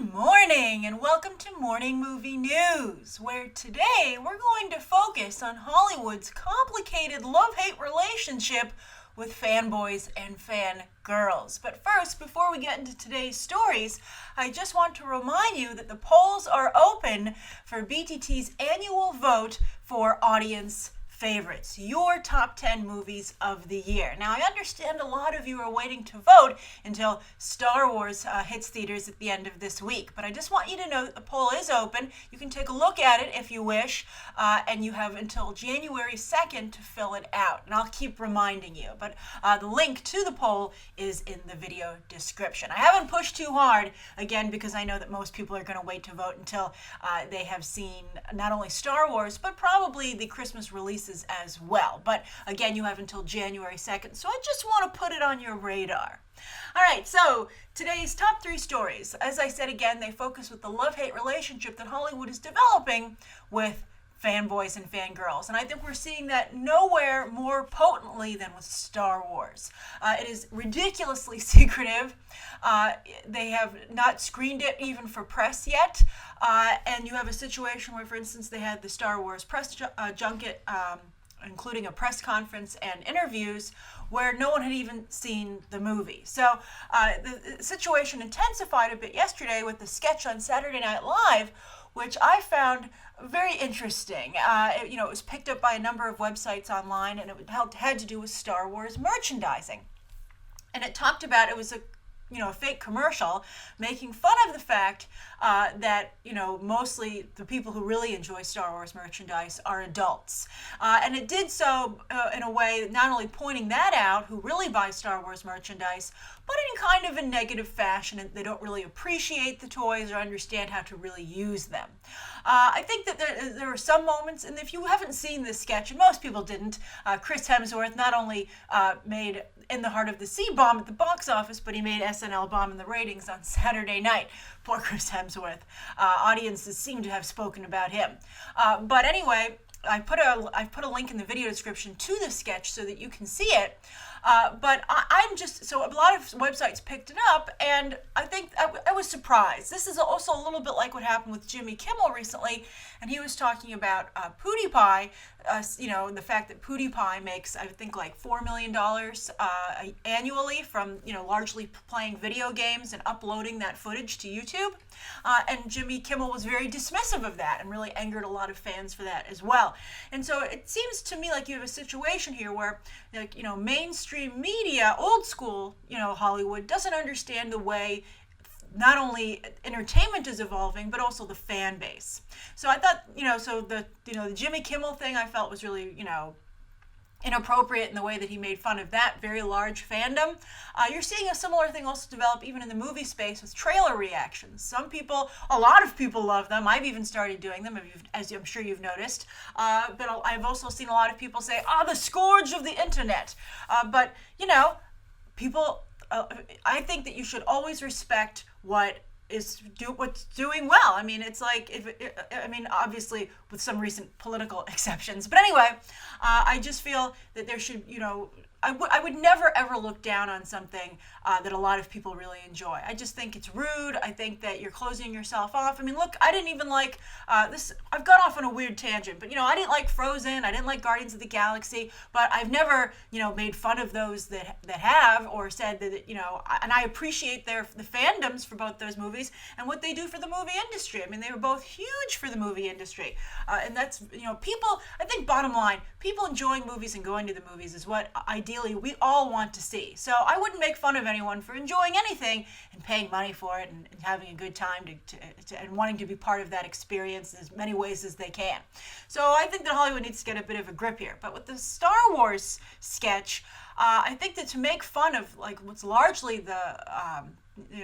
Good morning and welcome to Morning Movie News, where today we're going to focus on Hollywood's complicated love-hate relationship with fanboys and fangirls. But first, before we get into today's stories, I just want to remind you that the polls are open for BTT's annual vote for audience favorites, your top 10 movies of the year. Now, I understand a lot of you are waiting to vote until Star Wars hits theaters at the end of this week, but I just want you to know that the poll is open. You can take a look at it if you wish, and you have until January 2nd to fill it out, and I'll keep reminding you. But the link to the poll is in the video description. I haven't pushed too hard, again, because I know that most people are going to wait to vote until they have seen not only Star Wars, but probably the Christmas releases as well. But again, you have until January 2nd, so I just want to put it on your radar. All right, so today's top 3 stories, as I said again, they focus with the love-hate relationship that Hollywood is developing with fanboys and fangirls. And I think we're seeing that nowhere more potently than with Star Wars. It is ridiculously secretive. They have not screened it even for press yet. And you have a situation where, for instance, they had the Star Wars press junket, including a press conference and interviews, where no one had even seen the movie. So the situation intensified a bit yesterday with the sketch on Saturday Night Live, which I found very interesting. It was picked up by a number of websites online, and it had to do with Star Wars merchandising. And it talked about, it was a fake commercial making fun of the fact that, mostly the people who really enjoy Star Wars merchandise are adults. And it did so in a way not only pointing that out, who really buy Star Wars merchandise, but in kind of a negative fashion, and they don't really appreciate the toys or understand how to really use them. I think that there are some moments, and if you haven't seen this sketch, and most people didn't, Chris Hemsworth not only made In the Heart of the Sea bomb at the box office, but he made SNL bomb in the ratings on Saturday night. Poor Chris Hemsworth. Audiences seem to have spoken about him. But anyway, I put a link in the video description to the sketch so that you can see it. But so a lot of websites picked it up, and I think I was surprised. This is also a little bit like what happened with Jimmy Kimmel recently, and he was talking about PewDiePie, the fact that PewDiePie makes, I think, like $4 million annually from, largely playing video games and uploading that footage to YouTube. And Jimmy Kimmel was very dismissive of that and really angered a lot of fans for that as well. And so it seems to me like you have a situation here where, mainstream media, old school, Hollywood, doesn't understand the way not only entertainment is evolving, but also the fan base. So I thought, the Jimmy Kimmel thing I felt was really, inappropriate in the way that he made fun of that very large fandom. You're seeing a similar thing also develop even in the movie space with trailer reactions. A lot of people love them. I've even started doing them, as I'm sure you've noticed. But I've also seen a lot of people say, the scourge of the internet. But people, I think that you should always respect what's doing well. I mean, it's like, obviously with some recent political exceptions. But anyway, I just feel that there should, I would never ever look down on something that a lot of people really enjoy. I just think it's rude. I think that you're closing yourself off. I mean, look, I didn't even like this. I've gone off on a weird tangent, but I didn't like Frozen. I didn't like Guardians of the Galaxy. But I've never, made fun of those that have, or said that, and I appreciate the fandoms for both those movies and what they do for the movie industry. I mean, they were both huge for the movie industry, and that's people. I think bottom line, people enjoying movies and going to the movies is what ideally we all want to see. So I wouldn't make fun of anyone for enjoying anything and paying money for it and having a good time and wanting to be part of that experience in as many ways as they can. So I think that Hollywood needs to get a bit of a grip here. But with the Star Wars sketch, I think that to make fun of what's largely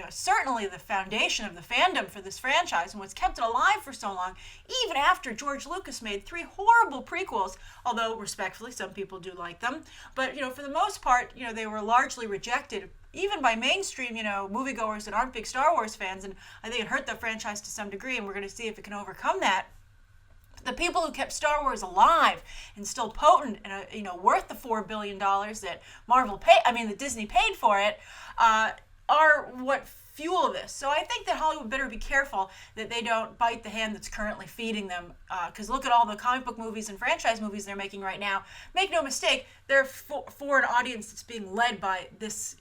certainly the foundation of the fandom for this franchise and what's kept it alive for so long, even after George Lucas made 3 horrible prequels, although respectfully some people do like them, but for the most part, they were largely rejected even by mainstream, moviegoers that aren't big Star Wars fans, and I think it hurt the franchise to some degree, and we're going to see if it can overcome that. The people who kept Star Wars alive and still potent and worth the $4 billion that that Disney paid for it, are what fuel this. So I think that Hollywood better be careful that they don't bite the hand that's currently feeding them, because look at all the comic book movies and franchise movies they're making right now. Make no mistake, they're for an audience that's being led by this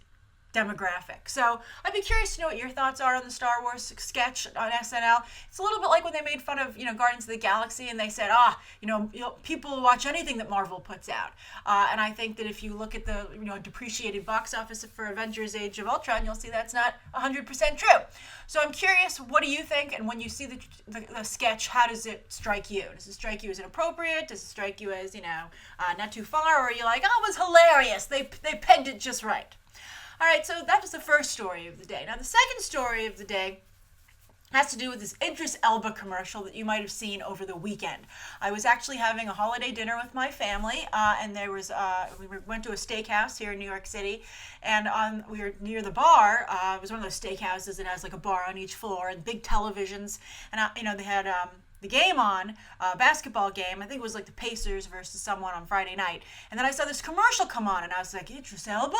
demographic. So I'd be curious to know what your thoughts are on the Star Wars sketch on SNL. It's a little bit like when they made fun of, Guardians of the Galaxy, and they said, people watch anything that Marvel puts out. And I think that if you look at the, depreciated box office for Avengers Age of Ultron, you'll see that's not 100% true. So I'm curious, what do you think? And when you see the sketch, how does it strike you? Does it strike you as inappropriate? Does it strike you as, not too far? Or are you like, oh, it was hilarious. They pegged it just right. All right, so that was the first story of the day. Now, the second story of the day has to do with this Idris Elba commercial that you might have seen over the weekend. I was actually having a holiday dinner with my family, and there was we went to a steakhouse here in New York City, and we were near the bar. It was one of those steakhouses that has like a bar on each floor and big televisions, and they had the game on, basketball game. I think it was like the Pacers versus someone on Friday night. And then I saw this commercial come on, and I was like, Idris Elba?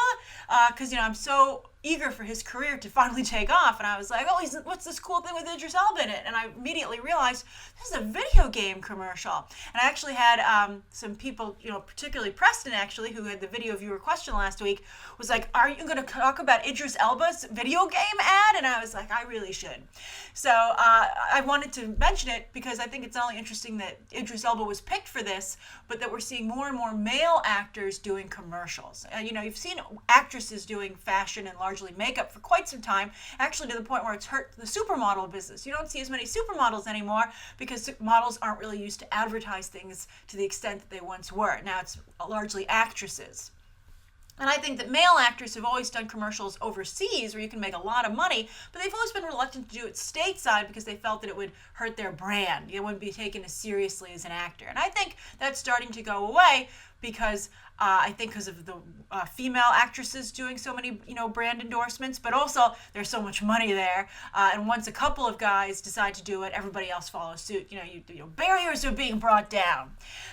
Because, I'm so eager for his career to finally take off. And I was like, what's this cool thing with Idris Elba in it? And I immediately realized this is a video game commercial. And I actually had some people, particularly Preston, actually, who had the video viewer question last week, was like, are you going to talk about Idris Elba's video game ad? And I was like, I really should. So I wanted to mention it because I think it's not only interesting that Idris Elba was picked for this, but that we're seeing more and more male actors doing commercials. You've seen actresses doing fashion and largely makeup for quite some time, actually to the point where it's hurt the supermodel business. You don't see as many supermodels anymore because models aren't really used to advertise things to the extent that they once were. Now it's largely actresses. And I think that male actors have always done commercials overseas where you can make a lot of money, but they've always been reluctant to do it stateside because they felt that it would hurt their brand. It wouldn't be taken as seriously as an actor. And I think that's starting to go away because of the female actresses doing so many, brand endorsements, but also there's so much money there. And once a couple of guys decide to do it, everybody else follows suit. Barriers are being brought down.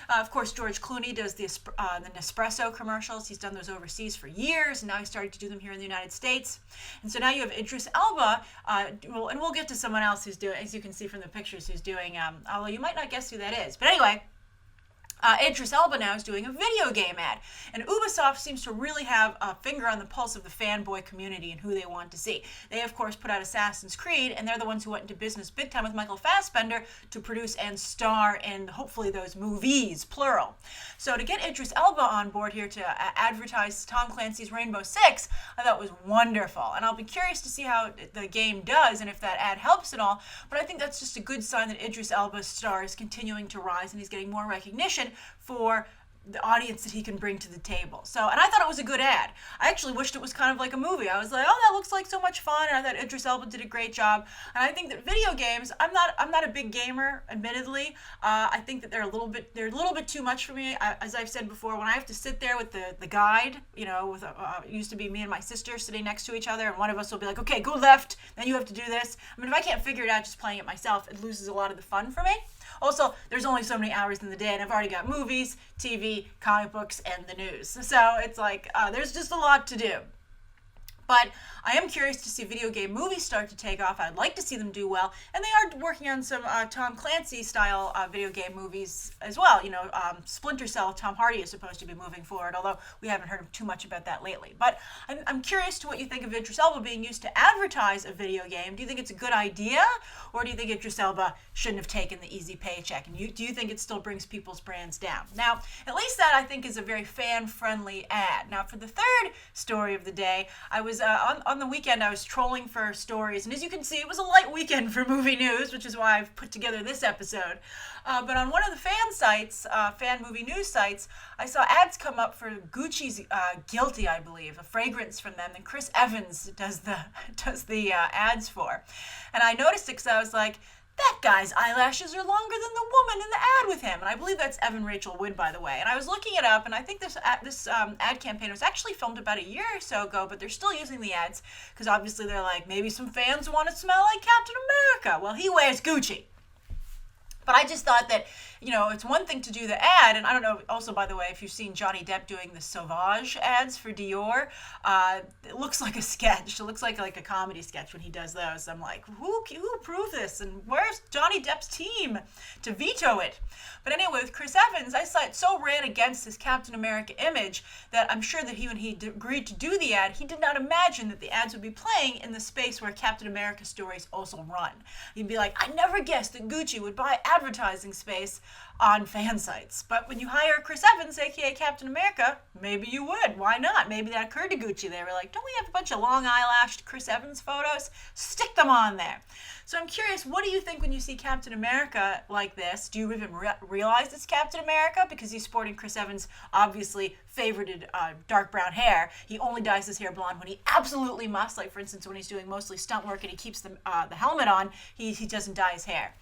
Of course, George Clooney does the Nespresso commercials. He's done those overseas for years, and now he's starting to do them here in the United States. And so now you have Idris Elba, and we'll get to someone else who's doing, as you can see from the pictures, who's doing, although you might not guess who that is. But anyway, Idris Elba now is doing a video game ad. And Ubisoft seems to really have a finger on the pulse of the fanboy community and who they want to see. They, of course, put out Assassin's Creed, and they're the ones who went into business big time with Michael Fassbender to produce and star in, hopefully, those movies, plural. So to get Idris Elba on board here to advertise Tom Clancy's Rainbow Six, I thought was wonderful. And I'll be curious to see how the game does and if that ad helps at all. But I think that's just a good sign that Idris Elba's star is continuing to rise and he's getting more recognition for the audience that he can bring to the table. So, and I thought it was a good ad. I actually wished it was kind of like a movie. I was like, oh, that looks like so much fun, and I thought Idris Elba did a great job. And I think that video games, I'm not a big gamer, admittedly. I think that they're a little bit too much for me. As I've said before, when I have to sit there with the guide, with it used to be me and my sister sitting next to each other, and one of us will be like, okay, go left, then you have to do this. I mean, if I can't figure it out just playing it myself, it loses a lot of the fun for me. Also, there's only so many hours in the day, and I've already got movies, TV, comic books, and the news. So it's like, there's just a lot to do. But I am curious to see video game movies start to take off. I'd like to see them do well. And they are working on some Tom Clancy-style video game movies as well. Splinter Cell, Tom Hardy is supposed to be moving forward, although we haven't heard too much about that lately. But I'm curious to what you think of Idris Elba being used to advertise a video game. Do you think it's a good idea? Or do you think Idris Elba shouldn't have taken the easy paycheck? And do you think it still brings people's brands down? Now, at least that, I think, is a very fan-friendly ad. Now, for the third story of the day, I was on the weekend, I was trolling for stories, and as you can see, it was a light weekend for movie news, which is why I've put together this episode. But on one of the fan sites, fan movie news sites, I saw ads come up for Gucci's Guilty, I believe, a fragrance from them, and Chris Evans does the ads for. And I noticed it because I was like, that guy's eyelashes are longer than the woman in the ad with him. And I believe that's Evan Rachel Wood, by the way. And I was looking it up, and I think this ad campaign was actually filmed about a year or so ago, but they're still using the ads because obviously they're like, maybe some fans want to smell like Captain America. Well, he wears Gucci. But I just thought that, it's one thing to do the ad, and I don't know, also, by the way, if you've seen Johnny Depp doing the Sauvage ads for Dior, it looks like a sketch. It looks like a comedy sketch when he does those. I'm like, who approved this? And where's Johnny Depp's team to veto it? But anyway, with Chris Evans, I saw it so ran against his Captain America image that I'm sure that when he agreed to do the ad, he did not imagine that the ads would be playing in the space where Captain America stories also run. He'd be like, I never guessed that Gucci would buy advertising space on fan sites. But when you hire Chris Evans, aka Captain America, maybe you would. Why not? Maybe that occurred to Gucci. They were like, don't we have a bunch of long eyelashed Chris Evans photos? Stick them on there. So I'm curious, what do you think when you see Captain America like this? Do you even realize it's Captain America? Because he's sporting Chris Evans' obviously favorited dark brown hair. He only dyes his hair blonde when he absolutely must. Like, for instance, when he's doing mostly stunt work and he keeps the helmet on, he doesn't dye his hair,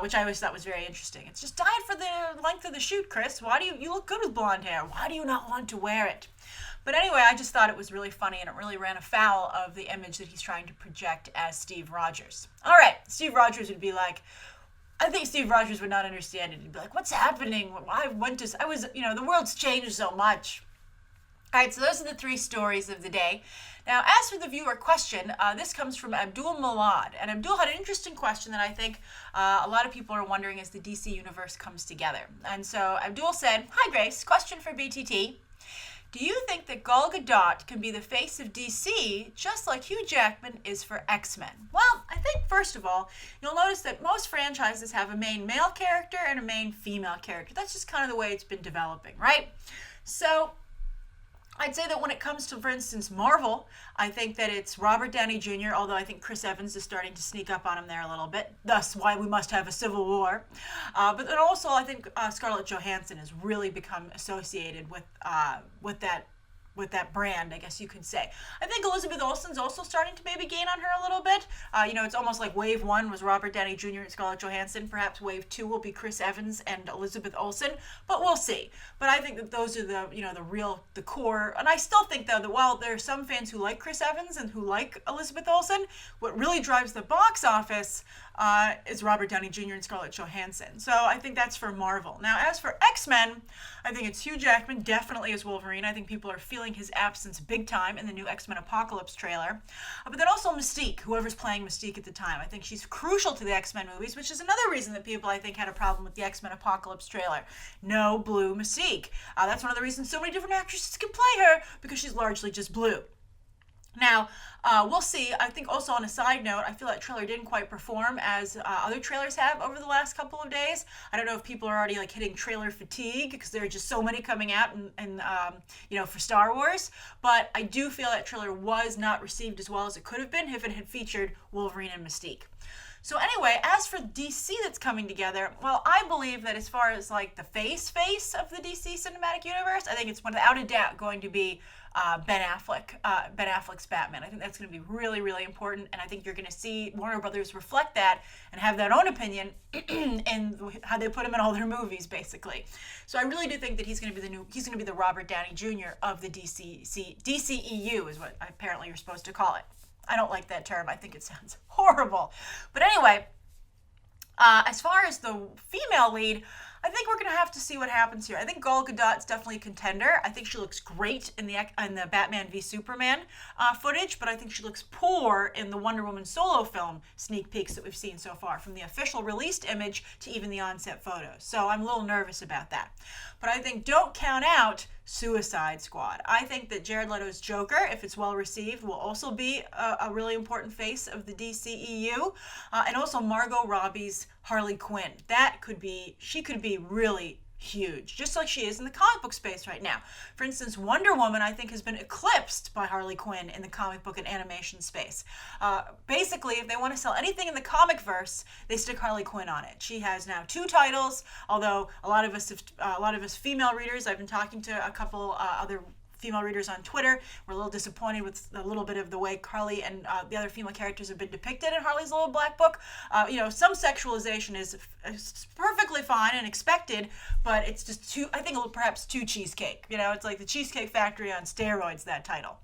which I always thought was very interesting. It's just dyed for the length of the shoot, Chris. Why do you look good with blonde hair? Why do you not want to wear it? But anyway, I just thought it was really funny, and it really ran afoul of the image that he's trying to project as Steve Rogers. All right, Steve Rogers would be like, I think Steve Rogers would not understand it. He'd be like, what's happening? The world's changed so much. All right, so those are the three stories of the day. Now, as for the viewer question, this comes from Abdul Malad. And Abdul had an interesting question that I think a lot of people are wondering as the DC universe comes together. And so Abdul said, hi, Grace, question for BTT. Do you think that Gal Gadot can be the face of DC just like Hugh Jackman is for X-Men? Well, I think, first of all, you'll notice that most franchises have a main male character and a main female character. That's just kind of the way it's been developing, right? So I'd say that when it comes to, for instance, Marvel, I think that it's Robert Downey Jr., although I think Chris Evans is starting to sneak up on him there a little bit, thus why we must have a civil war. But then also I think Scarlett Johansson has really become associated with that brand, I guess you could say. I think Elizabeth Olsen's also starting to maybe gain on her a little bit. It's almost like wave one was Robert Downey Jr. and Scarlett Johansson. Perhaps wave two will be Chris Evans and Elizabeth Olsen, but we'll see. But I think that those are the core. And I still think, though, that while there are some fans who like Chris Evans and who like Elizabeth Olsen, what really drives the box office is Robert Downey Jr. and Scarlett Johansson. So I think that's for Marvel. Now, as for X-Men, I think it's Hugh Jackman, definitely as Wolverine. I think people are feeling his absence big time in the new X-Men Apocalypse trailer. But then also Mystique, whoever's playing Mystique at the time. I think she's crucial to the X-Men movies, which is another reason that people, I think, had a problem with the X-Men Apocalypse trailer. No blue Mystique. That's one of the reasons so many different actresses can play her, because she's largely just blue. Now, we'll see. I think also on a side note, I feel that trailer didn't quite perform as other trailers have over the last couple of days. I don't know if people are already hitting trailer fatigue because there are just so many coming out and for Star Wars. But I do feel that trailer was not received as well as it could have been if it had featured Wolverine and Mystique. So anyway, as for DC that's coming together, well, I believe that as far as the face of the DC cinematic universe, I think it's without a doubt going to be Ben Affleck's Batman. I think that's going to be really, really important, and I think you're going to see Warner Brothers reflect that and have their own opinion in how they put him in all their movies, basically. So I really do think that he's going to be the Robert Downey Jr. of the DCEU is what apparently you're supposed to call it. I don't like that term. I think it sounds horrible. But anyway, as far as the female lead, I think we're going to have to see what happens here. I think Gal Gadot's definitely a contender. I think she looks great in the Batman v Superman footage, but I think she looks poor in the Wonder Woman solo film sneak peeks that we've seen so far, from the official released image to even the on-set photos. So I'm a little nervous about that. But I think don't count out Suicide Squad. I think that Jared Leto's Joker, if it's well received, will also be a really important face of the DCEU. And also Margot Robbie's Harley Quinn. She could be really huge, just like she is in the comic book space right now. For instance, Wonder Woman, I think, has been eclipsed by Harley Quinn in the comic book and animation space. Basically, if they want to sell anything in the comic verse, they stick Harley Quinn on it. She has now 2 titles, although a lot of us female readers, I've been talking to a couple other female readers on Twitter, were a little disappointed with a little bit of the way Harley and the other female characters have been depicted in Harley's little black book. Some sexualization is perfectly fine and expected, but it's just perhaps too cheesecake. It's like the Cheesecake Factory on steroids, that title.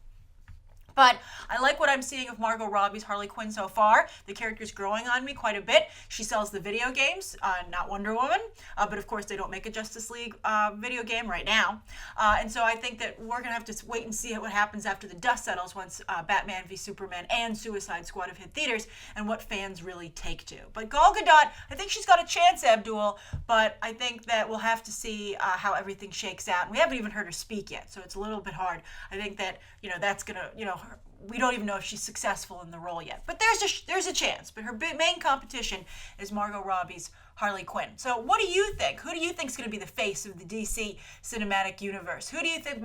But I like what I'm seeing of Margot Robbie's Harley Quinn so far. The character's growing on me quite a bit. She sells the video games, not Wonder Woman, but of course they don't make a Justice League video game right now. And so I think that we're going to have to wait and see what happens after the dust settles once Batman v Superman and Suicide Squad have hit theaters and what fans really take to. But Gal Gadot, I think she's got a chance, Abdul, but I think that we'll have to see how everything shakes out. And we haven't even heard her speak yet, so it's a little bit hard. I think that, that's going to, we don't even know if she's successful in the role yet. But there's a chance. But her main competition is Margot Robbie's Harley Quinn. So what do you think? Who do you think is going to be the face of the DC cinematic universe? Who do you think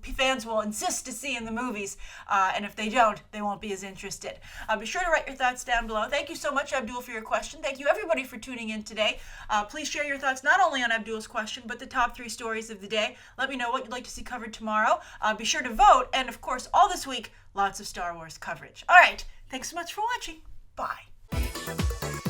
fans will insist to see in the movies? And if they don't, they won't be as interested. Be sure to write your thoughts down below. Thank you so much, Abdul, for your question. Thank you, everybody, for tuning in today. Please share your thoughts not only on Abdul's question, but the top 3 stories of the day. Let me know what you'd like to see covered tomorrow. Be sure to vote. And, of course, all this week, lots of Star Wars coverage. All right. Thanks so much for watching. Bye.